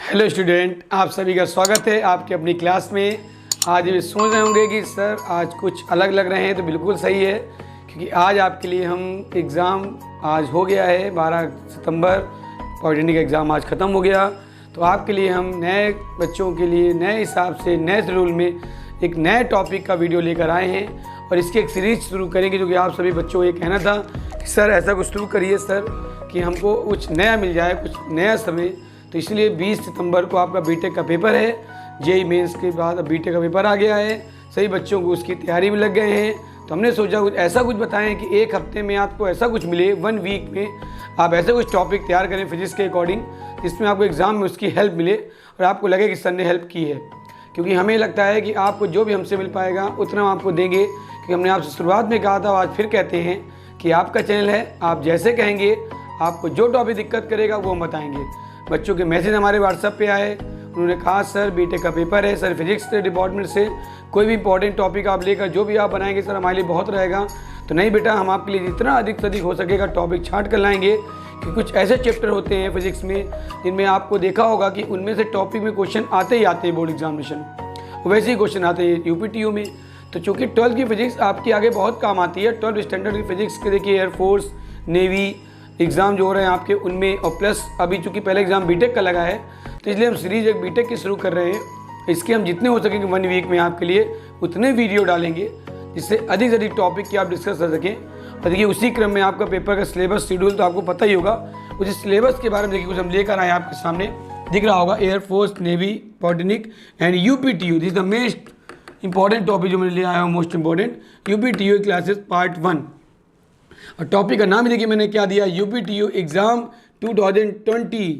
Hello student, आप सभी का स्वागत है आपकी अपनी क्लास में। आज ये सोच रहे होंगे कि सर आज कुछ अलग लग रहे हैं, तो बिल्कुल सही है, क्योंकि आज आपके लिए हम एग्ज़ाम आज हो गया है 12 सितंबर। पॉलिटेक्निक एग्ज़ाम आज ख़त्म हो गया, तो आपके लिए हम नए बच्चों के लिए नए हिसाब से नए शेड्यूल में एक नए टॉपिक का वीडियो लेकर आए हैं और इसकी एक सीरीज़ शुरू करेंगे, जो कि आप सभी बच्चों को ये कहना था कि सर ऐसा कुछ शुरू करिए सर कि हमको कुछ नया मिल जाए, कुछ नया समय। तो इसलिए 20 सितंबर को आपका बीटेक का पेपर है। जेई मेंस के बाद अब बीटेक का पेपर आ गया है, सभी बच्चों को उसकी तैयारी में लग गए हैं। तो हमने सोचा कुछ ऐसा कुछ बताएं कि एक हफ्ते में आपको ऐसा कुछ मिले, 1 वीक में आप ऐसे कुछ टॉपिक तैयार करें फिजिक्स के अकॉर्डिंग, जिसमें आपको एग्ज़ाम में उसकी हेल्प मिले और आपको लगे कि सर ने हेल्प की है। क्योंकि हमें लगता है कि आपको जो भी हमसे मिल पाएगा उतना हम आपको देंगे, क्योंकि हमने आपसे शुरुआत में कहा था, आज फिर कहते हैं कि आपका चैनल है, आप जैसे कहेंगे, आपको जो टॉपिक दिक्कत करेगा वो हम बताएंगे। बच्चों के मैसेज हमारे व्हाट्सएप पे आए, उन्होंने कहा सर बीटेक का पेपर है, सर फिजिक्स के डिपार्टमेंट से कोई भी इंपॉर्टेंट टॉपिक आप लेकर जो भी आप बनाएंगे सर हमारे लिए बहुत रहेगा। तो नहीं बेटा, हम आपके लिए जितना अधिक से अधिक हो सकेगा टॉपिक छांट कर लाएंगे, कि कुछ ऐसे चैप्टर होते हैं फिजिक्स में जिनमें आपको देखा होगा कि उनमें से टॉपिक में क्वेश्चन आते ही आते हैं बोर्ड एग्जामिनेशन, वैसे ही क्वेश्चन आते हैं यूपीटीयू में। तो चूँकि 12th की फिजिक्स आपकी आगे बहुत काम आती है, 12th स्टैंडर्ड की फिजिक्स के देखिए एयरफोर्स नेवी एग्ज़ाम जो हो रहे हैं आपके उनमें, और प्लस अभी चूँकि पहले एग्ज़ाम बीटेक का लगा है, तो इसलिए हम सीरीज़ एक बीटेक की शुरू कर रहे हैं। इसके हम जितने हो सकेंगे 1 वीक में आपके लिए उतने वीडियो डालेंगे, जिससे अधिक से अधिक टॉपिक की आप डिस्कस कर सकें। और देखिए उसी क्रम में आपका पेपर का सिलेबस शेड्यूल तो आपको पता ही होगा, उस सिलेबस के बारे में देखिए कुछ हम लेकर आए आपके सामने, दिख रहा होगा air force navy polytechnic and UPTU. This is the most important topic जो मैंने ले आया हूँ, most important UPTU classes part 1। और टॉपिक का नाम ही देखिए मैंने क्या दिया, UPTU exam 2020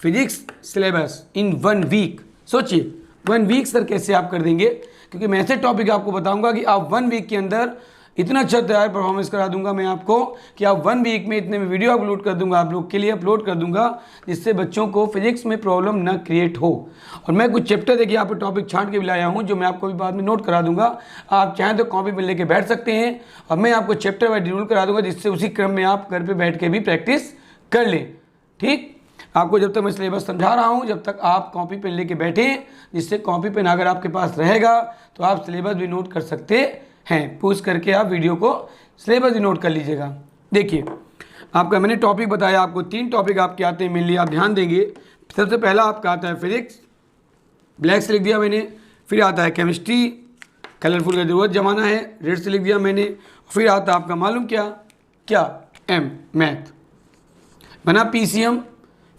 physics syllabus in 1 week. सोचिए 1 वीक सर कैसे आप कर देंगे, क्योंकि मैं ऐसे टॉपिक आपको बताऊंगा कि आप 1 वीक के अंदर इतना अच्छा तैयार परफॉर्मेंस करा दूंगा मैं आपको, कि आप 1 वीक में इतने में वीडियो अपलोड कर दूंगा, आप लोग के लिए अपलोड कर दूंगा, जिससे बच्चों को फिजिक्स में प्रॉब्लम ना क्रिएट हो। और मैं कुछ चैप्टर देखिए आप टॉपिक छांट के भी लाया हूं, जो मैं आपको भी बाद में नोट करा दूंगा। आप चाहें तो कॉपी पर लेके बैठ सकते हैं और मैं आपको चैप्टर वाइज शेड्यूल करा दूंगा, जिससे उसी क्रम में आप घर पर बैठ के भी प्रैक्टिस कर लें। ठीक, आपको जब तक मैं सिलेबस समझा रहा हूँ, जब तक आप कॉपी पेन लेके बैठें, जिससे कॉपी पेन अगर आपके पास रहेगा तो आप सिलेबस भी नोट कर सकते हैं। पूछ करके आप वीडियो को सिलेबस भी नोट कर लीजिएगा। देखिए आपका मैंने टॉपिक बताया, आपको 3 टॉपिक आपके आते हैं मेनली, आप ध्यान देंगे। सबसे पहला आपका आता है फिजिक्स, ब्लैक से लिख दिया मैंने। फिर आता है केमिस्ट्री, कलरफुल का जरूरत जमाना है, रेड से लिख दिया मैंने। फिर आता है आपका मालूम क्या एम, मैथ, बना पीसीएम,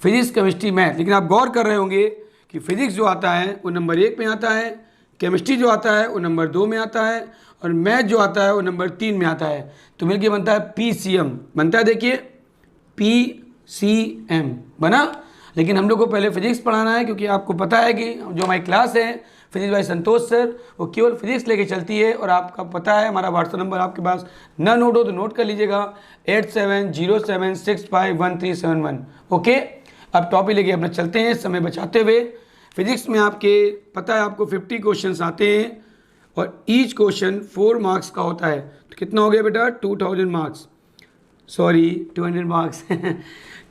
फिजिक्स केमिस्ट्री मैथ। लेकिन आप गौर कर रहे होंगे कि फिजिक्स जो आता है वो नंबर 1 में आता है, केमिस्ट्री जो आता है वो नंबर 2 में आता है, और मैथ जो आता है वो नंबर 3 में आता है। तो मिलके बनता है पीसीएम, बनता है देखिए पीसीएम बना। लेकिन हम लोग को पहले फिजिक्स पढ़ाना है, क्योंकि आपको पता है कि जो हमारी क्लास है फिजिक्स बाय संतोष सर, वो केवल फिजिक्स लेके चलती है। और आपका पता है हमारा व्हाट्सएप नंबर आपके पास ना नोट हो तो नोट कर लीजिएगा, 8707651371। ओके, अब टॉपिक लेके अपना चलते हैं समय बचाते हुए। फिजिक्स में आपके पता है आपको 50 क्वेश्चन आते हैं और ईच क्वेश्चन 4 मार्क्स का होता है। तो कितना हो गया बेटा, 2000 मार्क्स, सॉरी 200 मार्क्स।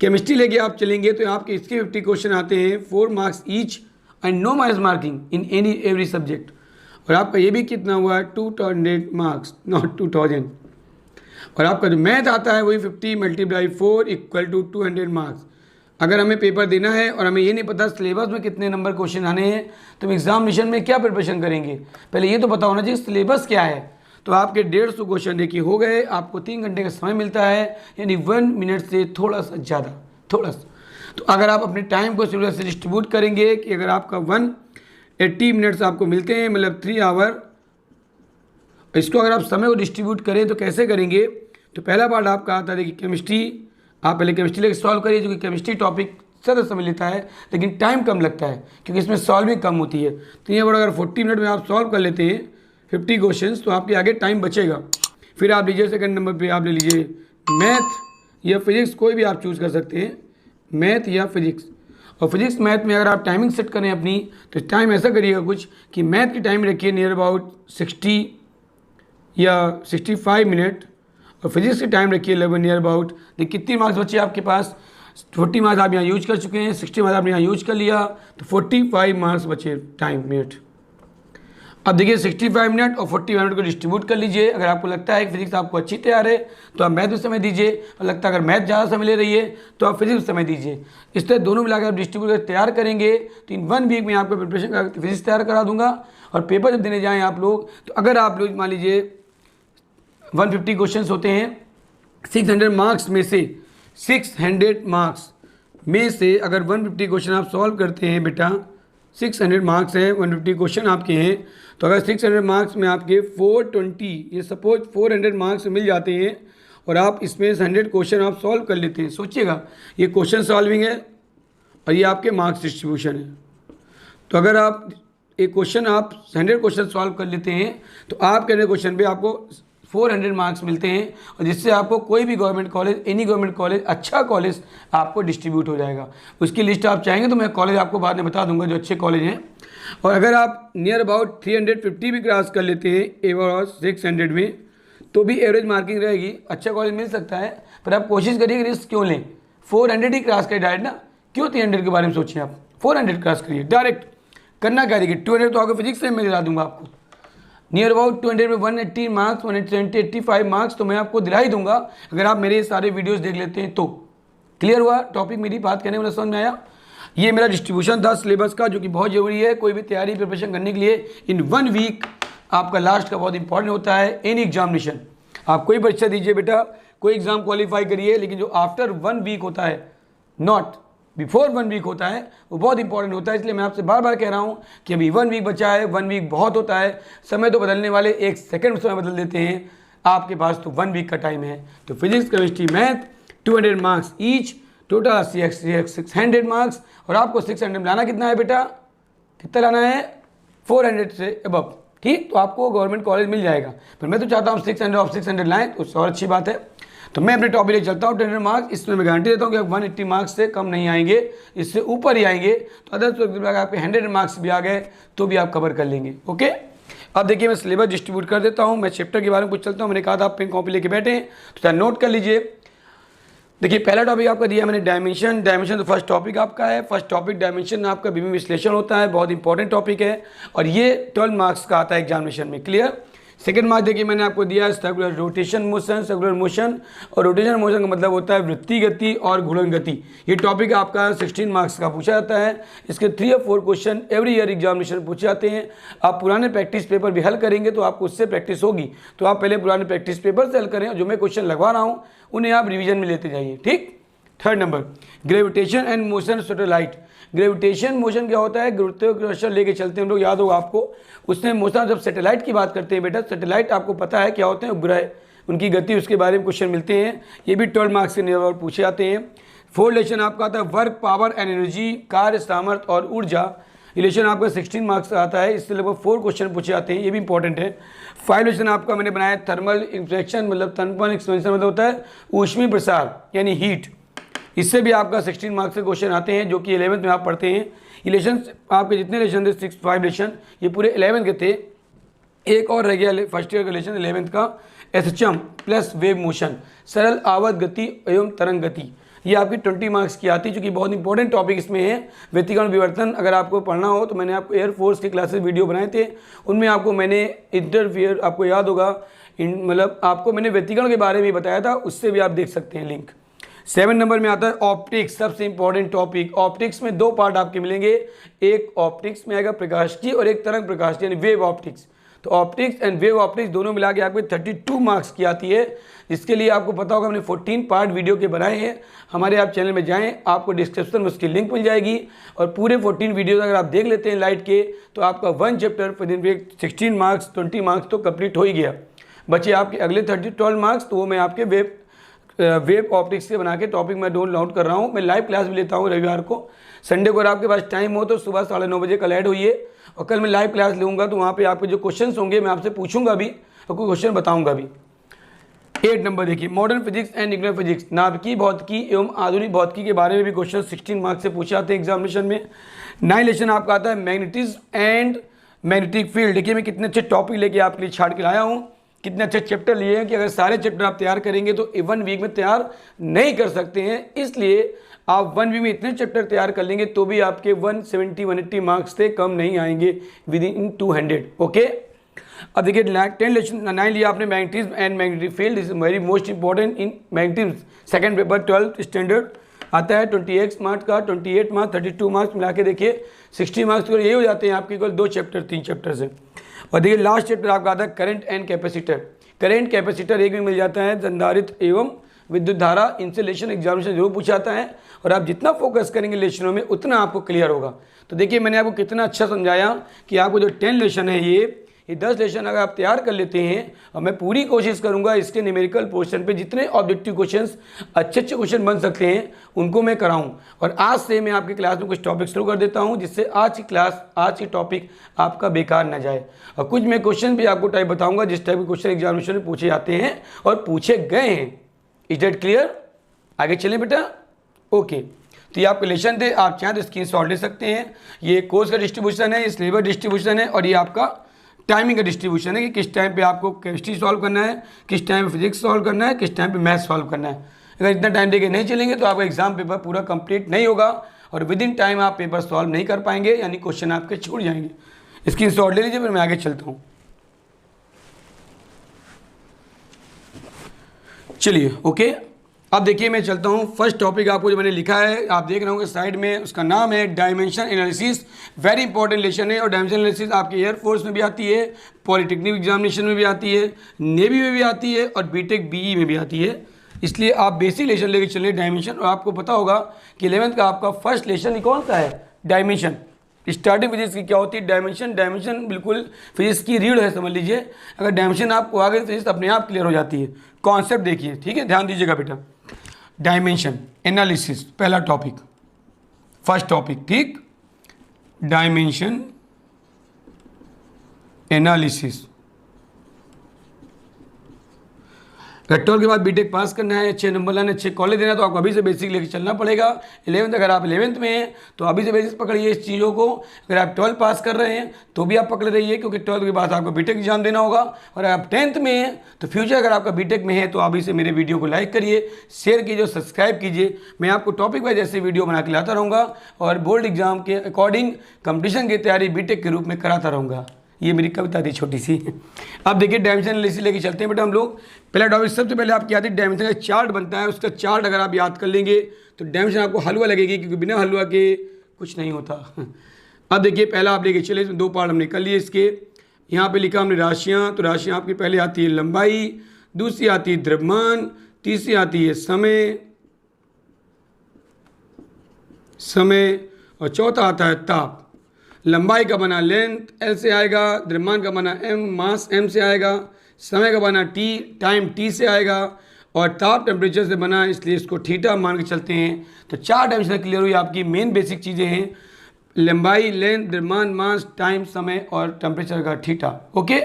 केमिस्ट्री लेके आप चलेंगे तो आपके इसके 50 क्वेश्चन आते हैं, 4 marks each and no minus marking in every subject. और आपका ये भी कितना हुआ, 200 मार्क्स, नॉट 2000। और आपका जो मैथ आता है वही 50 × 4 = 200 मार्क्स। अगर हमें पेपर देना है और हमें ये नहीं पता सिलेबस में कितने नंबर क्वेश्चन आने हैं, तो हम एग्जामिनेशन में क्या प्रिपरेशन करेंगे, पहले ये तो पता होना चाहिए सिलेबस क्या है। तो आपके 150 क्वेश्चन देखिए हो गए, आपको 3 घंटे का समय मिलता है, यानी 1 मिनट से थोड़ा सा ज़्यादा, थोड़ा सा। तो अगर आप अपने टाइम को सिलेबस से डिस्ट्रीब्यूट करेंगे कि अगर आपका 180 मिनट्स आपको मिलते हैं, मतलब 3 आवर, इसको अगर आप समय को डिस्ट्रीब्यूट करें तो कैसे करेंगे। तो पहला पार्ट आपका आता है देखिए केमिस्ट्री, आप पहले केमिस्ट्री लेके सॉल्व करिए, जो कि केमिस्ट्री टॉपिक ज़्यादा समय लेता है लेकिन टाइम कम लगता है, क्योंकि इसमें सॉल्विंग कम होती है। तो ये बड़ा अगर 40 मिनट में आप सॉल्व कर लेते हैं 50 क्वेश्चंस, तो आपके आगे टाइम बचेगा। फिर आप लीजिए सेकंड नंबर पे आप ले लीजिए मैथ या फिजिक्स, कोई भी आप चूज़ कर सकते हैं, मैथ या फिजिक्स। और फिजिक्स मैथ में अगर आप टाइमिंग सेट करें अपनी, तो टाइम ऐसा करिएगा कुछ कि मैथ की टाइम रखिए नियर अबाउट 60 या 65 मिनट, और फिजिक्स की टाइम रखिए लगभग नियर अबाउट, देखिए कितनी मार्क्स बचे आपके पास, 40 मार्क्स आप यहाँ यूज कर चुके हैं, 60 मार्क्स आपने यहाँ यूज कर लिया, तो 45 मार्क्स बचे टाइम मिनट। अब देखिए 65 मिनट और 40 मिनट को डिस्ट्रीब्यूट कर लीजिए। अगर आपको लगता है कि फिजिक्स आपको अच्छी तैयार है तो आप मैथ में समय दीजिए, और लगता है अगर मैथ ज़्यादा समय ले रही है तो आप फिजिक्स में समय दीजिए। इस तरह दोनों मिलाकर आप डिस्ट्रीब्यूट कर तैयार करेंगे तो इन 1 वीक में आपको प्रिपरेशन कर फिजिक्स तैयार करा दूंगा। और पेपर जब देने जाएँ आप लोग, तो अगर आप लोग मान लीजिए 150 क्वेश्चन होते हैं, 600 मार्क्स में से 600 मार्क्स में से अगर 150 क्वेश्चन आप सॉल्व करते हैं बेटा, 600 मार्क्स है, 150 क्वेश्चन आपके हैं, तो अगर 600 मार्क्स में आपके 420, ये सपोज 400 मार्क्स मिल जाते हैं और आप इसमें 100 क्वेश्चन आप सॉल्व कर लेते हैं। सोचिएगा, ये क्वेश्चन सॉल्विंग है और ये आपके मार्क्स डिस्ट्रीब्यूशन है। तो अगर आप एक क्वेश्चन आप 100 क्वेश्चन सॉल्व कर लेते हैं तो आपके 100 क्वेश्चन पे आपको 400 मार्क्स मिलते हैं, और जिससे आपको कोई भी government college, any government college, अच्छा कॉलेज आपको डिस्ट्रीब्यूट हो जाएगा। उसकी लिस्ट आप चाहेंगे तो मैं कॉलेज आपको बाद में बता दूंगा जो अच्छे कॉलेज हैं। और अगर आप नियर अबाउट 350 भी क्रॉस कर लेते हैं एवरेज 600 में, तो भी एवरेज मार्किंग रहेगी, अच्छा कॉलेज मिल सकता है। पर आप कोशिश करिए कि रिस्क क्यों लें, 400 ही क्रॉस करिए डायरेक्ट ना, क्यों 300 के बारे में सोचिए, आप 400 क्रॉस करिए डायरेक्ट। करना क्या देखिए, 200 तो आपको फिजिक्स से मैं दिला दूंगा आपको, नियर अबाउट 200 में 180 मार्क्स, 170, 85 मार्क्स तो मैं आपको दिला ही दूंगा अगर आप मेरे सारे वीडियोस देख लेते हैं तो। क्लियर हुआ टॉपिक, मेरी बात करने वाला समझ में आया। ये मेरा डिस्ट्रीब्यूशन था सिलेबस का, जो कि बहुत ज़रूरी है कोई भी तैयारी प्रिपरेशन करने के लिए। इन 1 वीक आपका लास्ट का बहुत इंपॉर्टेंट होता है एनी एग्जामिनेशन। आप कोई परीक्षा दीजिए बेटा, कोई एग्जाम क्वालिफाई करिए, लेकिन जो आफ्टर 1 वीक होता है, नॉट बिफोर 1 वीक होता है, वो बहुत इंपॉर्टेंट होता है। इसलिए मैं आपसे बार बार कह रहा हूँ कि अभी 1 वीक बचा है। 1 वीक बहुत होता है, समय तो बदलने वाले 1 सेकंड में समय बदल देते हैं, आपके पास तो 1 वीक का टाइम है। तो physics, chemistry, math 200 marks each, total 600 marks, और आपको 600 में लाना कितना है बेटा, कितना लाना है, 400 से अबव, ठीक। तो आपको गवर्नमेंट कॉलेज मिल जाएगा, पर मैं तो चाहता हूँ 600 ऑफ 600 लाएँ तो उससे और अच्छी बात है। तो मैं अपने टॉपिक ले चलता हूँ 200 मार्क्स। इसमें मैं गारंटी देता हूँ कि 180 मार्क्स से कम नहीं आएंगे, इससे ऊपर ही आएंगे। तो अदर तो आपके 100 मार्क्स भी आ गए तो भी आप कवर कर लेंगे। ओके, अब देखिए मैं सिलेबस डिस्ट्रीब्यूट कर देता हूँ। मैं चैप्टर के बारे में कुछ चलता हूँ। मैंने कहा था आप पेन कॉपी लेके बैठे हैं तो नोट कर लीजिए। देखिए पहला टॉपिक आपका दिया मैंने डायमेंशन। डायमेंशन तो फर्स्ट टॉपिक आपका है। फर्स्ट टॉपिक डायमेंशन आपका बीम विश्लेषण होता है, बहुत इंपॉर्टेंट टॉपिक है और ये 12 मार्क्स का आता है एग्जामिनेशन में। क्लियर। सेकंड मार्क्स देखिए मैंने आपको दिया circular rotation motion, circular motion, और रोटेशन मोशन का मतलब होता है वृत्तीय गति और घूर्णन गति। ये टॉपिक आपका 16 मार्क्स का पूछा जाता है। इसके 3 या 4 क्वेश्चन एवरी ईयर एग्जामिनेशन पूछे जाते हैं। आप पुराने प्रैक्टिस पेपर भी हल करेंगे तो आपको उससे प्रैक्टिस होगी, तो आप पहले पुराने प्रैक्टिस पेपर से हल करें और जो मैं क्वेश्चन लगवा रहा हूँ उन्हें आप रिविजन में लेते जाइए। ठीक। Third number gravitation and motion satellite. Gravitation motion क्या होता है, गुरुत्वाकर्षण लेके चलते हैं हम लोग, याद होगा आपको। उसमें मोशन जब सैटेलाइट की बात करते हैं बेटा, सैटेलाइट आपको पता है क्या होते हैं, उपग्रह, उनकी गति, उसके बारे में क्वेश्चन मिलते हैं। ये भी 12 मार्क्स के नियर पूछे जाते हैं। फोर्थ लेशन आपका आता है वर्क, पावर एंड एनर्जी, कार्य, सामर्थ्य और ऊर्जा। रिलेशन आपका 16 मार्क्स का आता है, इससे लगभग 4 क्वेश्चन पूछे जाते हैं, ये भी इंपॉर्टेंट है। 5 लेशन आपका मैंने बनाया थर्मल इन्फ्लेक्शन, मतलब तनपन एक्सपेंशन मतलब होता है ऊष्मीय प्रसार यानी हीट। इससे भी आपका 16 मार्क्स के क्वेश्चन आते हैं जो कि 11th में आप पढ़ते हैं। रिलेशन आपके जितने रिलेशन थे 5 रिलेशन ये पूरे 11th के थे। एक और रह गया फर्स्ट ईयर का रिलेशन 11th का, एसएचएम प्लस वेव मोशन, सरल आवर्त गति एवं तरंग गति। ये आपकी 20 मार्क्स की आती है, चूँकि बहुत इंपॉर्टेंट टॉपिक इसमें है। व्यतिकरण विवर्तन अगर आपको पढ़ना हो तो मैंने आपको एयरफोर्स के क्लासेस वीडियो बनाए थे, उनमें आपको मैंने इंटरफियर, आपको याद होगा मतलब आपको मैंने व्यतिकरण के बारे में बताया था, उससे भी आप देख सकते हैं लिंक। 7 नंबर में आता है ऑप्टिक्स, सबसे इंपॉर्टेंट टॉपिक। ऑप्टिक्स में 2 पार्ट आपके मिलेंगे, एक ऑप्टिक्स में आएगा प्रकाश की और एक तरंग प्रकाश यानी वेव ऑप्टिक्स। तो ऑप्टिक्स एंड वेव ऑप्टिक्स दोनों मिला के आपको 32 मार्क्स की आती है, जिसके लिए आपको पता होगा हमने 14 पार्ट वीडियो के बनाए हैं। हमारे आप चैनल में जाएं, आपको डिस्क्रिप्शन में उसकी लिंक मिल जाएगी और पूरे 14 वीडियोज अगर आप देख लेते हैं लाइट के तो आपका 1 चैप्टर 16 मार्क्स 20 मार्क्स तो कंप्लीट हो ही गया। बचे आपके अगले 12 मार्क्स, तो वो मैं आपके वेव ऑप्टिक्स से बना के टॉपिक मैं डाउनलोड कर रहा हूँ। मैं लाइव क्लास भी लेता हूँ रविवार को। संडे को अगर आपके पास टाइम हो तो सुबह 9:30 बजे कल ऐड होइए, और कल मैं लाइव क्लास लूँगा तो वहाँ पे आपके जो क्वेश्चंस होंगे मैं आपसे पूछूंगा भी और कोई क्वेश्चन बताऊँगा भी। 8 नंबर देखिए modern physics and nuclear physics, नाभिकीय भौतिकी एवं आधुनिक भौतिकी के बारे में भी क्वेश्चन 16 मार्क्स से पूछे जाते हैं एग्जामिनेशन में। 9 लेशन आपका आता है मैग्नेटिज्म एंड मैग्नेटिक फील्ड। देखिए मैं कितने अच्छे टॉपिक लेके आपके लिए छाड़ के लाया हूँ, कितने अच्छे चैप्टर लिए हैं कि अगर सारे चैप्टर आप तैयार करेंगे तो 1 वीक में तैयार नहीं कर सकते हैं। इसलिए आप 1B में इतने चैप्टर तैयार कर लेंगे तो भी आपके 170-180 मार्क्स से कम नहीं आएंगे विद इन 200। ओके, अब देखिए 10 लेसन 9 लिया आपने, magnetism and magnetic field is very most important in magnetism. Second paper 12th standard आता है 28 मार्क्स का, 28 मार्क्स 32 मार्क्स मिला के देखिए 60 मार्क्स तो ये हो जाते हैं आपके केवल 2 चैप्टर 3 चैप्टर से। और देखिए लास्ट चैप्टर आपका आता है current and capacitor. Current capacitor एक भी मिल जाता है, संधारित्र एवं विद्युत धारा, इनसे लेशन एग्जामिनेशन जरूर पूछाता है और आप जितना फोकस करेंगे लेशनों में उतना आपको क्लियर होगा। तो देखिए मैंने आपको कितना अच्छा समझाया कि आपको जो 10 लेशन है ये 10 लेशन अगर आप तैयार कर लेते हैं, और मैं पूरी कोशिश करूंगा इसके न्यूमेरिकल पोर्शन पे जितने ऑब्जेक्टिव क्वेश्चंस अच्छे क्वेश्चन बन सकते हैं उनको मैं कराऊं। और आज से मैं आपकी क्लास में कुछ टॉपिक शुरू कर देता हूं जिससे आज की टॉपिक आपका बेकार ना जाए। और कुछ मैं क्वेश्चन भी आपको टाइप बताऊँगा जिस टाइप के क्वेश्चन एग्जामिनेशन में पूछे जाते हैं और पूछे गए हैं। Is that clear? आगे चलें बेटा। ओके, तो ये आपके लेशन थे, आप चाहें तो स्क्रीनशॉट ले सकते हैं। ये कोर्स का डिस्ट्रीब्यूशन है, ये सिलेबस डिस्ट्रीब्यूशन है और ये आपका टाइमिंग का डिस्ट्रीब्यूशन है कि किस टाइम पे आपको केमिस्ट्री सॉल्व करना है, किस टाइम पे फिजिक्स सॉल्व करना है, किस टाइम पे मैथ सॉल्व करना है। अगर इतना टाइम देके नहीं चलेंगे तो आपका एग्जाम पेपर पूरा कंप्लीट नहीं होगा और विद इन टाइम आप पेपर सॉल्व नहीं कर पाएंगे, यानी क्वेश्चन आपके छूट जाएंगे। स्क्रीनशॉट ले लीजिए, फिर मैं आगे चलता हूँ। चलिए ओके, अब देखिए मैं चलता हूँ। फर्स्ट टॉपिक आपको जो मैंने लिखा है आप देख रहे होंगे साइड में, उसका नाम है डायमेंशन एनालिसिस। वेरी इंपॉर्टेंट लेशन है और डायमेंशन एनालिसिस आपके एयरफोर्स में भी आती है, पॉलिटेक्निक एग्जामिनेशन में भी आती है, नेवी में भी आती है और बीटेक बीई में भी आती है। इसलिए आप बेसिक लेशन लेके चलिए डायमेंशन। और आपको पता होगा कि 11th का आपका फर्स्ट लेशन कौन सा है? डायमेंशन। स्टार्टिंग फिजिक्स की क्या होती है? डायमेंशन। डायमेंशन बिल्कुल फिजिक्स की रीढ़ है, समझ लीजिए। अगर डायमेंशन आपको आ गई तो फिजिक्स अपने आप क्लियर हो जाती है। कॉन्सेप्ट देखिए, ठीक है, ध्यान दीजिएगा बेटा। डायमेंशन एनालिसिस पहला टॉपिक, फर्स्ट टॉपिक, ठीक। Dimension analysis. अगर 12 के बाद बीटेक पास करना है, अच्छे नंबर लाने, अच्छे कॉलेज देना है तो आपको अभी से बेसिक लेके चलना पड़ेगा। 11th अगर आप 11th में हैं तो अभी से बेसिक पकड़िए इस चीज़ों को। अगर आप 12 पास कर रहे हैं तो भी आप पकड़ रहिए, क्योंकि 12 के बाद आपको बीटेक एग्जाम देना होगा। और अगर आप 10th में हैं तो फ्यूचर अगर आपका बीटेक में है तो अभी से मेरे वीडियो को लाइक करिए, शेयर कीजिए, सब्सक्राइब कीजिए। मैं आपको टॉपिक वाइज ऐसे वीडियो बना के लाता रहूँगा और बोर्ड एग्जाम के अकॉर्डिंग कंपटीशन की तैयारी बीटेक के रूप में कराता रहूँगा। ये मेरी कविता थी छोटी सी। अब देखिए डायमेंशन एनालिसिस लेके चलते हैं बेटा हम लोग। पहला टॉपिक सबसे पहले आपकी आती है डायमेंशन का चार्ट बनता है। उसका चार्ट अगर आप याद कर लेंगे तो डायमेंशन आपको हलवा लगेगी, क्योंकि बिना हलवा के कुछ नहीं होता। अब देखिए पहला आप लेके चले, इसमें 2 पार्ट हमने कर लिए इसके। यहाँ पे लिखा हमने राशियाँ, तो राशियाँ आपकी पहले आती है लंबाई, दूसरी आती है द्रव्यमान, तीसरी आती है समय और चौथा आता है ताप। लंबाई का बना लेंथ एल से आएगा, द्रव्यमान का बना एम, मास एम से आएगा, समय का बना टी, टाइम टी से आएगा और ताप टेम्परेचर से बना, इसलिए इसको थीटा मान के चलते हैं। तो 4 डायमेंशन क्लियर हुई आपकी। मेन बेसिक चीज़ें हैं लंबाई, लेंथ, द्रव्यमान, मास, टाइम, समय और टेम्परेचर का थीटा। ओके,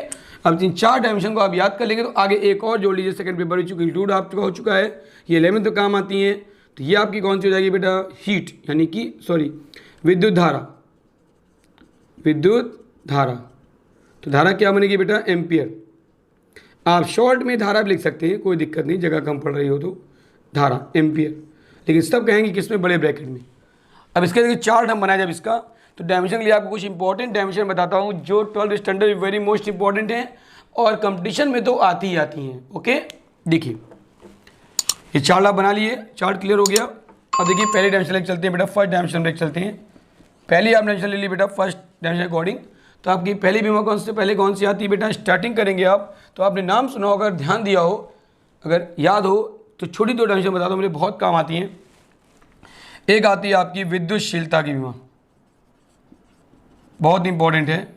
अब इन 4 डायमेंशन को आप याद कर लेंगे तो आगे एक और जोड़ लीजिए। सेकंड पेपर इंक्लूड आपका हो चुका है, ये 11th में काम आती हैं। तो ये आपकी कौन सी हो जाएगी बेटा? हीट, यानी कि विद्युत धारा। विद्युत धारा, तो धारा क्या बनेगी बेटा? एम्पियर। आप शॉर्ट में धारा भी लिख सकते हैं, कोई दिक्कत नहीं, जगह कम पड़ रही हो तो धारा एम्पियर, लेकिन सब कहेंगे किसमें? बड़े ब्रैकेट में। अब इसके देखिए चार्ट हम बनाए जब इसका, तो डायमेंशन के लिए आपको कुछ इंपॉर्टेंट डायमेंशन बताता हूँ जो 12th standard very most important हैं और कंपटीशन में तो आती ही आती हैं। ओके, देखिए ये चार्ट आप बना लिए, चार्ट क्लियर हो गया। अब देखिए पहले डायमेंशन लेके चलते हैं बेटा, फर्स्ट डायमेंशन लेके चलते हैं। पहले आप डायमेंशन ले ली बेटा फर्स्ट डायमेंशन अकॉर्डिंग। तो आपकी पहली बीमा कौन सी आती है बेटा? स्टार्टिंग करेंगे आप, तो आपने नाम सुना होगा, अगर ध्यान दिया हो, अगर याद हो तो छोटी 2 डायमेंशन बता दो, मुझे बहुत काम आती हैं। एक आती है आपकी विद्युतशीलता की बीमा, बहुत इंपॉर्टेंट है।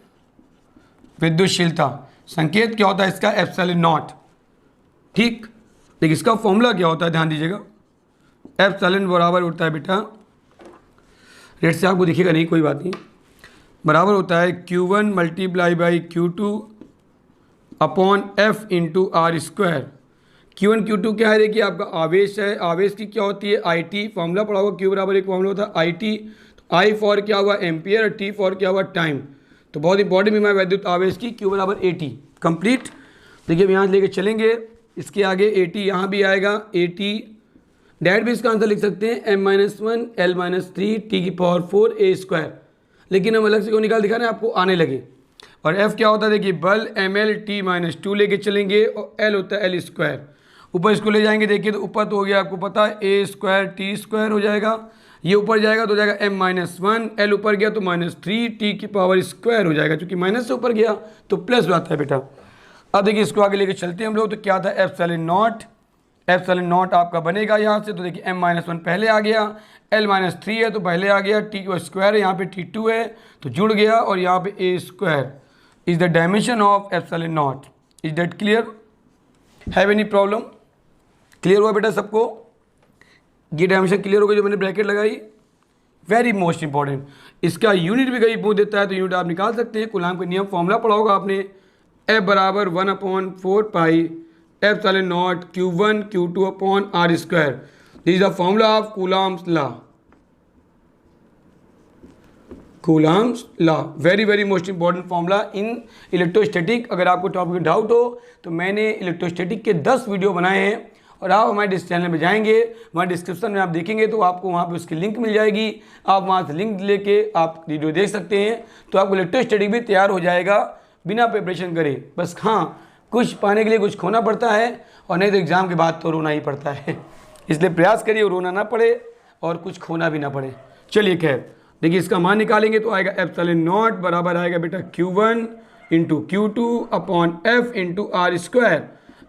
विद्युतशीलता संकेत क्या होता है इसका? एप्सिलॉन नॉट, ठीक। लेकिन इसका फॉर्मूला क्या होता है? ध्यान दीजिएगा, एप्सिलॉन बराबर होता है बेटा, रेट से आपको दिखेगा नहीं, कोई बात नहीं, बराबर होता है Q1 × Q2 upon F × R²। Q1 Q2 क्या है? देखिए आपका आवेश है, आवेश की क्या होती है? IT, फॉर्मूला पढ़ा होगा, Q बराबर एक फॉर्मूला होता है IT, तो I फॉर क्या हुआ? एम्पियर, और T फॉर क्या हुआ? टाइम। तो बहुत इंपॉर्टेंट बीमा है वैद्युत आवेश की, Q बराबर AT कंप्लीट। देखिए यहाँ लेके चलेंगे, इसके आगे AT यहाँ भी आएगा, AT डायरेक्ट भी इसका आंसर लिख सकते हैं m-1 l-3 t⁴ a²। लेकिन हम अलग से क्यों निकाल दिखा रहे हैं आपको आने लगे। और f क्या होता है देखिए, बल ml-t-2 लेके चलेंगे और l होता है l²। ऊपर इसको ले जाएंगे देखिए तो ऊपर तो हो गया आपको पता है a² t² हो जाएगा, ये ऊपर जाएगा तो हो जाएगा m-1, l ऊपर गया तो -3 t⁴ हो जाएगा, क्योंकि माइनस से ऊपर गया तो प्लस आता है बेटा। अब देखिए इसको आगे लेके चलते हैं हम लोग, तो क्या था एप्सिलॉन नॉट आपका बनेगा यहाँ से, तो देखिए m-1 पहले आ गया, l-3 है तो पहले आ गया, t² है यहाँ पे t2 है तो जुड़ गया, और यहाँ पे a² is the dimension of epsilon not. Is that clear? Have any problem? Clear हुआ बेटा सबको? ये डायमेंशन क्लियर हो गई जो मैंने ब्रैकेट लगाई? Very most important. इसका यूनिट भी कहीं पूछ देता है तो यूनिट आप निकाल सकते हैं। कूलाम का नियम फॉर्मूला पढ़ा होगा आपने, F बराबर 1/4 pi epsilon not Q1 Q2 upon r²। This is the formula of coulombs law. Coulombs law very very most important formula in electrostatic. अगर आपको टॉपिक में डाउट हो तो मैंने इलेक्ट्रोस्टैटिक के 10 वीडियो बनाए हैं, और आप हमारे चैनल में जाएंगे, वहाँ डिस्क्रिप्शन में आप देखेंगे तो आपको वहाँ पे उसकी लिंक मिल जाएगी, आप वहाँ से लिंक लेके आप वीडियो देख सकते हैं। तो आपको इलेक्ट्रोस्टैटिक भी तैयार हो जाएगा बिना प्रिपरेशन करे। बस हाँ, कुछ पाने के लिए कुछ खोना पड़ता है, और नहीं तो एग्ज़ाम के बाद तो रोना ही पड़ता है। इसलिए प्रयास करिए रोना ना पड़े और कुछ खोना भी ना पड़े। चलिए खैर देखिए इसका मान निकालेंगे तो आएगा एप्सिलॉन नॉट बराबर आएगा बेटा Q1 into Q2 upon F into r²।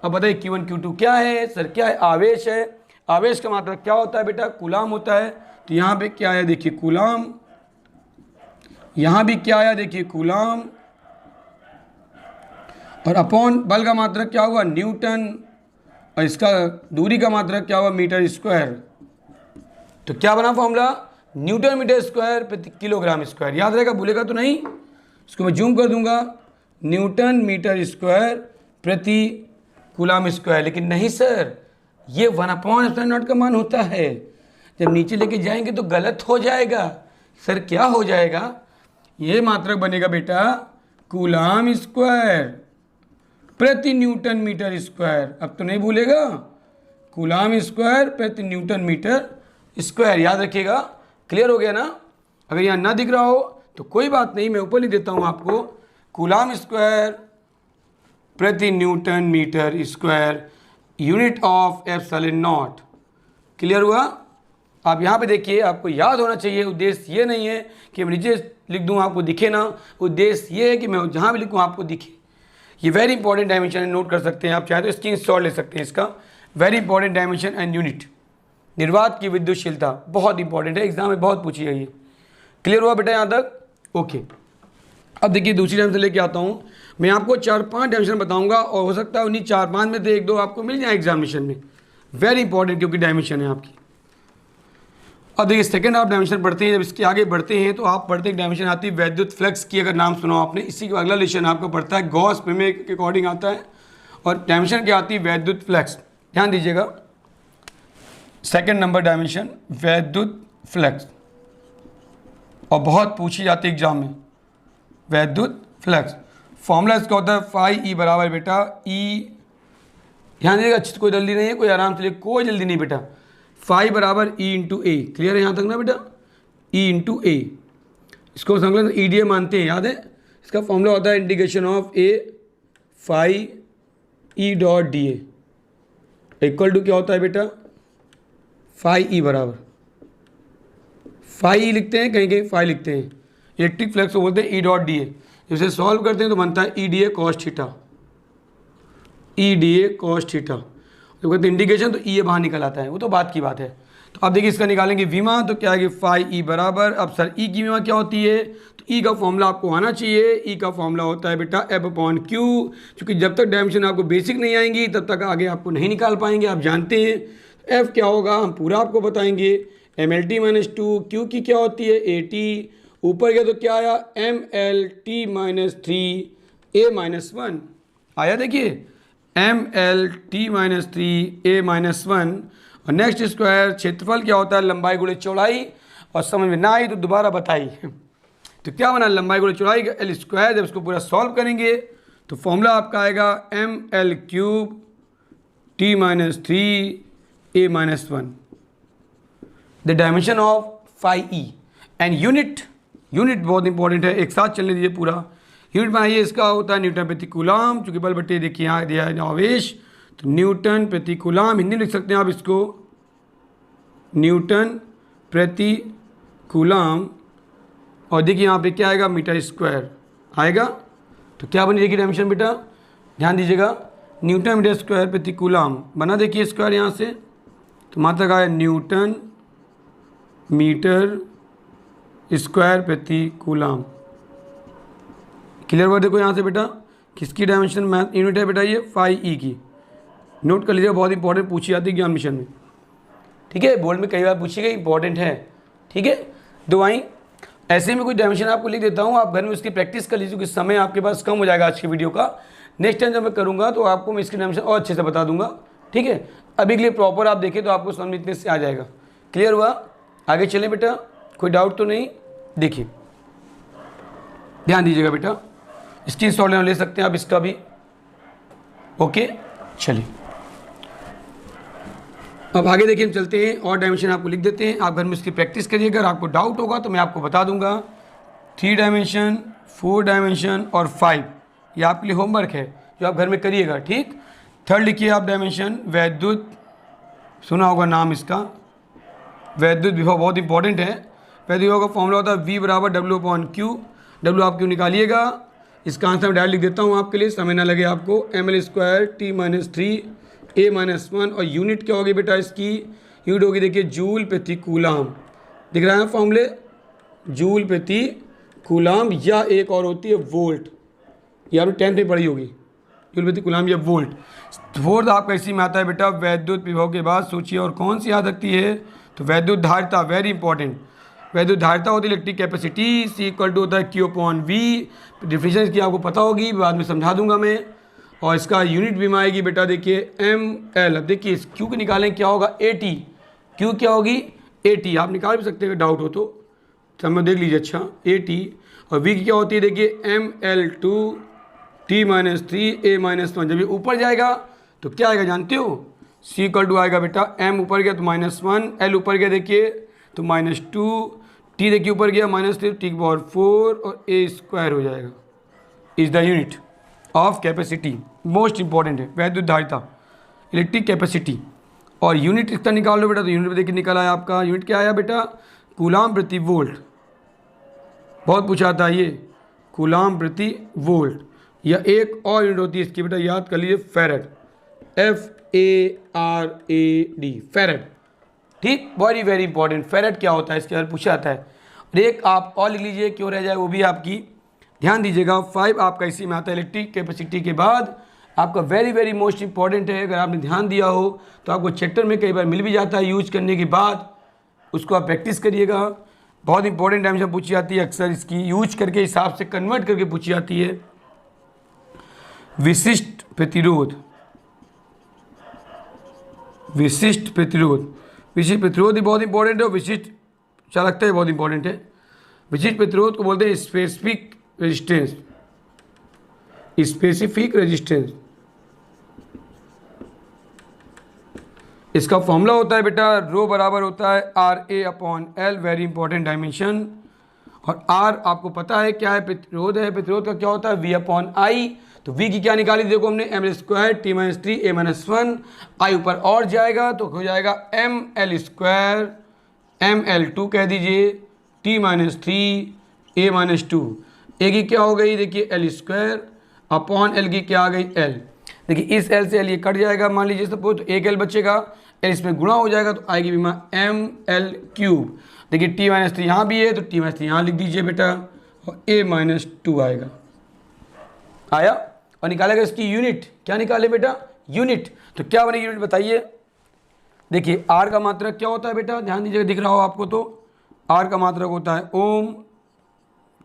अब बताइए Q1 Q2 क्या है सर? क्या है? आवेश है। आवेश का मात्रा क्या होता है बेटा? कूलाम होता है। तो यहाँ पे क्या आया देखिए कूलाम, यहाँ भी क्या आया देखिए कूलाम, और अपॉन बल का मात्रक क्या हुआ? न्यूटन, और इसका दूरी का मात्रक क्या हुआ? मीटर²। तो क्या बना फॉर्मूला? न्यूटन मीटर स्क्वायर प्रति किलोग्राम स्क्वायर। याद रहेगा, भूलेगा तो नहीं? इसको मैं जूम कर दूंगा, न्यूटन मीटर स्क्वायर प्रति कूलाम स्क्वायर। लेकिन नहीं सर, ये 1/एप्सिलॉन नॉट का मान होता है। जब नीचे लेके जाएंगे तो गलत हो जाएगा। सर क्या हो जाएगा? ये मात्रक बनेगा बेटा कूलाम स्क्वायर प्रति न्यूटन मीटर स्क्वायर। अब तो नहीं भूलेगा, कूलाम स्क्वायर प्रति न्यूटन मीटर स्क्वायर। याद रखिएगा। क्लियर हो गया ना? अगर यहाँ ना दिख रहा हो तो कोई बात नहीं, मैं ऊपर लिख देता हूँ आपको, कूलाम स्क्वायर प्रति newton metre square unit of epsilon nought. Clear हुआ? आप यहाँ पे देखिए, आपको याद होना चाहिए। उद्देश्य ये नहीं है कि मैं नीचे लिख दूँ आपको दिखे ना, उद्देश्य ये है कि मैं जहाँ भी लिखूँ आपको दिखे। ये वेरी इंपॉर्टेंट डायमेंशन है, नोट कर सकते हैं आप, चाहे तो स्क्रीनशॉट ले सकते हैं इसका। Very important dimension and unit. निर्वात की विद्युतशीलता बहुत इंपॉर्टेंट है, एग्जाम में बहुत पूछी है ये। क्लियर हुआ बेटा यहाँ तक? ओके। अब देखिए दूसरी डायमेंशन लेके आता हूँ। मैं आपको 4-5 डायमेंशन बताऊंगा, और हो सकता है उन्हीं 4-5 में से 1-2 आपको मिल जाए एग्जामिनेशन में। वेरी इंपॉर्टेंट, क्योंकि डायमेंशन है आपकी। अब देखिए सेकंड आप डायमेंशन पढ़ते हैं, जब इसके आगे बढ़ते हैं तो आप पढ़ते एक डायमेंशन आती है वैद्युत फ्लक्स की। अगर नाम सुना आपने, इसी का अगला लेशन आपको पढ़ता है, गॉस प्रमेय के अकॉर्डिंग आता है। और डायमेंशन क्या आती है? वैद्युत फ्लक्स। ध्यान दीजिएगा, सेकंड नंबर डायमेंशन वैद्युत फ्लक्स, और बहुत पूछी जाती है एग्जाम में वैद्युत फ्लक्स। फॉर्मूला इसका होता है फाई ई बराबर बेटा ई, ध्यान दीजिएगा अच्छी, कोई जल्दी नहीं है, कोई आराम से, कोई जल्दी नहीं बेटा। फाई बराबर ई इंटू ए। क्लियर है यहाँ तक ना बेटा? ई इंटू ए, इसको समझ EDA मानते हैं, याद है? इसका फॉर्मूला होता है integration of a phi E dot d A equal to क्या होता है बेटा? फाई ई बराबर, फाई ई लिखते हैं, कहीं कहीं फाई लिखते हैं। इलेक्ट्रिक फ्लक्स को बोलते हैं ई डॉट डी ए। जब इसे सॉल्व करते हैं तो बनता है EDA cos theta, EDA cos theta. जब कहते हैं इंटीग्रेशन तो ये बाहर निकल आता है, वो तो बात की बात है। तो आप देखिए इसका निकालेंगे विमा, तो क्या है? फाई ई बराबर, अब सर ई की विमा क्या होती है? तो ई का फॉर्मूला आपको आना चाहिए। ई का फॉर्मूला होता है बेटा F/Q, क्योंकि जब तक डायमेंशन आपको बेसिक नहीं आएंगी तब तक आगे आपको नहीं निकाल पाएंगे, आप जानते हैं। F क्या होगा हम पूरा आपको बताएंगे, MLT-2, Q की क्या होती है? AT, ऊपर गया तो क्या आया? MLT-3 A-1 आया। देखिए MLT-3 A-1, और नेक्स्ट स्क्वायर क्षेत्रफल क्या होता है? लंबाई गुणे चौड़ाई। और समझ में ना आई तो दोबारा बताइए। तो क्या बना? लंबाई गुणे चौड़ाई का L²। जब इसको पूरा सॉल्व करेंगे तो फॉर्मूला आपका आएगा ML³ T-3 A-1। The dimension of phi E and unit बहुत इंपॉर्टेंट है, एक साथ चलने दीजिए पूरा। यूनिट बनाइए, इसका होता है न्यूटन प्रति कूलम, चूंकि बल बटे देखिए यहाँ दिया है आवेश, तो न्यूटन प्रति कूलम, हिंदी में लिख सकते हैं आप इसको न्यूटन प्रति कूलम, और देखिए यहाँ पे क्या आएगा मीटर स्क्वायर आएगा। तो क्या बनी देखिए डायमेंशन बेटा, ध्यान दीजिएगा, न्यूटन मीटर स्क्वायर प्रति कूलम बना, देखिए स्क्वायर यहाँ से, तो मात्रक आया न्यूटन मीटर स्क्वायर प्रति कूलम। क्लियर हुआ देखो यहाँ से बेटा, किसकी डायमेंशन मैथ यूनिट है बेटा, ये फाई ई की। नोट कर लीजिएगा, बहुत इंपॉर्टेंट पूछी जाती है ज्ञान मिशन में, ठीक है, बोर्ड में कई बार पूछी गई, इंपॉर्टेंट है, ठीक है। दुआई ऐसे में कुछ डायमेंशन आपको लिख देता हूँ, आप घर में उसकी प्रैक्टिस कर लीजिए, क्योंकि समय आपके पास कम हो जाएगा आज की वीडियो का। नेक्स्ट टाइम जब मैं करूँगा तो आपको मैं इसकी डायमेंशन और अच्छे से बता दूंगा, ठीक है। अभी के लिए प्रॉपर आप देखें तो आपको समझ इतने से आ जाएगा। क्लियर हुआ, आगे चलें बेटा, कोई डाउट तो नहीं। देखिए ध्यान दीजिएगा बेटा, स्क्रीन शॉट ले सकते हैं आप इसका भी, ओके। चलिए अब आगे देखिए, हम चलते हैं और डायमेंशन आपको लिख देते हैं, आप घर में इसकी प्रैक्टिस करिएगा। अगर आपको डाउट होगा तो मैं आपको बता दूंगा। 3 डायमेंशन, 4 डायमेंशन और 5, ये आपके लिए होमवर्क है जो आप घर में करिएगा, ठीक। थर्ड लिखिए आप डायमेंशन वैद्युत, सुना होगा नाम इसका, वैद्युत विभव, बहुत इंपॉर्टेंट है। वैद्युत विभव का फॉर्मूला होता है V बराबर W/Q। W आप क्यों निकालिएगा, इसका आंसर मैं डायरेक्ट लिख देता हूँ आपके लिए, समय ना लगे आपको। ml² T-3 A-1, और यूनिट क्या होगी बेटा इसकी, यूनिट होगी देखिए जूल प्रति कूलम, दिख रहा है फॉर्मूले, जूल प्रति कूलम, या एक और होती है वोल्ट, ये आपने 10th में पढ़ी होगी, जूल प्रति कूलम या वोल्ट। फोर्थ आपका इसी में आता है बेटा वैद्युत विभव के बाद, सोचिए और कौन सी याद रखती है, तो वैद्युत धारिता, वेरी इंपॉर्टेंट। वैद्युत धारिता होती है इलेक्ट्रिक कैपेसिटी, C = होता है Q/V। डिफिनेशन इसकी आपको पता होगी, बाद में समझा दूंगा मैं। और इसका यूनिट भी आएगी बेटा देखिए ml। अब देखिए इस Q को निकालें, क्या होगा AT, Q क्या होगी AT, आप निकाल भी सकते हैं डाउट हो तो, समय देख लीजिए अच्छा AT। और V की क्या होती है देखिए ml2 T-3 A-1। जब ये ऊपर जाएगा तो क्या आएगा जानते हो, C = आएगा बेटा m ऊपर गया तो -1, L ऊपर गया देखिए तो -2, T देखिए ऊपर गया -3, T⁴ और A² हो जाएगा। Is the unit of capacity, most important है वैद्युत धारिता, इलेक्ट्रिक कैपेसिटी। और यूनिट इसका निकाल लो बेटा, तो यूनिट देखिए निकल आया आपका, यूनिट क्या आया बेटा कूलम प्रति वोल्ट, बहुत पूछा था ये, कूलम प्रति वोल्ट। या एक और यूनिट होती है इसकी बेटा, याद कर लीजिए फैरेड, FARAD, फैरेड, ठीक, वेरी वेरी इंपॉर्टेंट। फैरेड क्या होता है इसके बारे में पूछा जाता है। और एक आप और लिख लीजिए, क्यों रह जाए वो भी आपकी, ध्यान दीजिएगा। 5 आपका इसी में आता है इलेक्ट्रिक कैपेसिटी के बाद, आपका वेरी वेरी मोस्ट इंपॉर्टेंट है। अगर आपने ध्यान दिया हो तो आपको चैप्टर में कई बार मिल भी जाता है, यूज करने के बाद उसको आप प्रैक्टिस करिएगा। बहुत इंपॉर्टेंट डायमेंशन पूछी जाती है, अक्सर इसकी यूज करके हिसाब से कन्वर्ट करके पूछी जाती है। विशिष्ट प्रतिरोध, विशिष्ट प्रतिरोध, विशिष्ट प्रतिरोध ही बहुत इंपॉर्टेंट है, विशिष्ट चालकता बहुत इंपॉर्टेंट है। विशिष्ट प्रतिरोध को बोलते हैं स्पेसिफिक रेजिस्टेंस, स्पेसिफिक रेजिस्टेंस। इसका फॉर्मूला होता है बेटा रो बराबर होता है RA/L, वेरी इंपॉर्टेंट डायमेंशन। और R आपको पता है क्या है, प्रतिरोध है, प्रतिरोध का क्या होता है V/I। तो V की क्या निकाली देखो हमने, ml² T-3 A-1, I ऊपर और जाएगा तो हो जाएगा ml² ml2 कह दीजिए T-3 A-2। A की क्या हो गई देखिए L² अपॉन L की क्या आ गई L। देखिए इस L से L ये कट जाएगा, मान लीजिए सपोज, तो एक L बचेगा, L इसमें गुणा हो जाएगा तो आएगी बीमा ml3। देखिए T-3 यहाँ भी है तो T-3 यहाँ लिख दीजिए बेटा, और A-2 आएगा, आया। और निकालेगा इसकी यूनिट, क्या निकाले बेटा यूनिट, तो क्या बनेगी यूनिट बताइए। देखिए R का मात्रक क्या होता है बेटा, ध्यान दीजिएगा, दिख रहा हो आपको तो, R का मात्रक होता है ओम,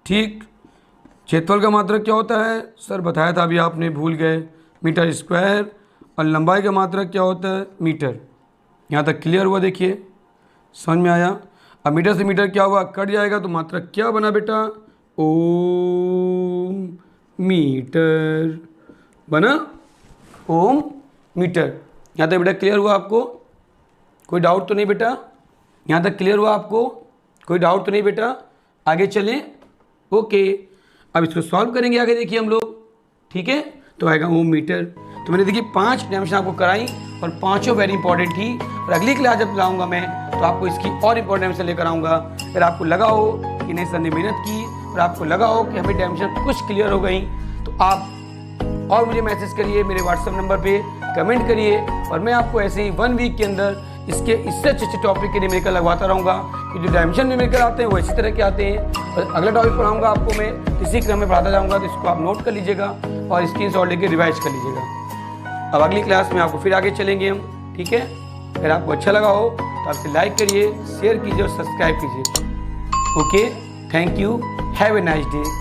ठीक। क्षेत्रफल का मात्रक क्या होता है, सर बताया था अभी आपने भूल गए, मीटर स्क्वायर। और लंबाई का मात्रक क्या होता है मीटर। यहाँ तक क्लियर हुआ, देखिए समझ में आया। अब मीटर से मीटर क्या हुआ, कट जाएगा तो मात्रक क्या बना बेटा, ओम मीटर बना, ओम मीटर। यहाँ तक बेटा क्लियर हुआ आपको, कोई डाउट तो नहीं बेटा। यहाँ तक क्लियर हुआ आपको? कोई डाउट तो नहीं बेटा? आगे चलें? ओके, अब इसको सॉल्व करेंगे आगे, देखिए हम लोग, ठीक है। तो आएगा ओम मीटर। तो मैंने देखिए 5 डायमेंशन आपको कराई और पांचों वेरी इंपॉर्टेंट थी। और अगली क्लास जब लाऊंगा मैं तो आपको इसकी और इंपॉर्टेंट डायमेंशन लेकर आऊँगा। अगर आपको लगा हो कि नहीं सर ने मेहनत की और आपको लगा हो कि हमें डायमेंशन कुछ क्लियर हो गई, तो आप और मुझे मैसेज करिए मेरे व्हाट्सएप नंबर पे, कमेंट करिए, और मैं आपको ऐसे ही 1 वीक के अंदर इससे अच्छे टॉपिक के न्यूमेरिकल लगवाता रहूँगा कि जो डायमेंशन न्यूमेरिकल आते हैं वो इसी तरह के आते हैं। और अगला टॉपिक पढ़ाऊँगा आपको मैं, इसी क्रम में पढ़ाता जाऊँगा, तो इसको आप नोट कर लीजिएगा और स्क्रीनशॉट लेके रिवाइज कर लीजिएगा। अब अगली क्लास में आपको फिर आगे चलेंगे हम, ठीक है। अगर आपको अच्छा लगा हो तो आप इसे लाइक करिए, शेयर कीजिए और सब्सक्राइब कीजिए। Okay, thank you, have a nice day.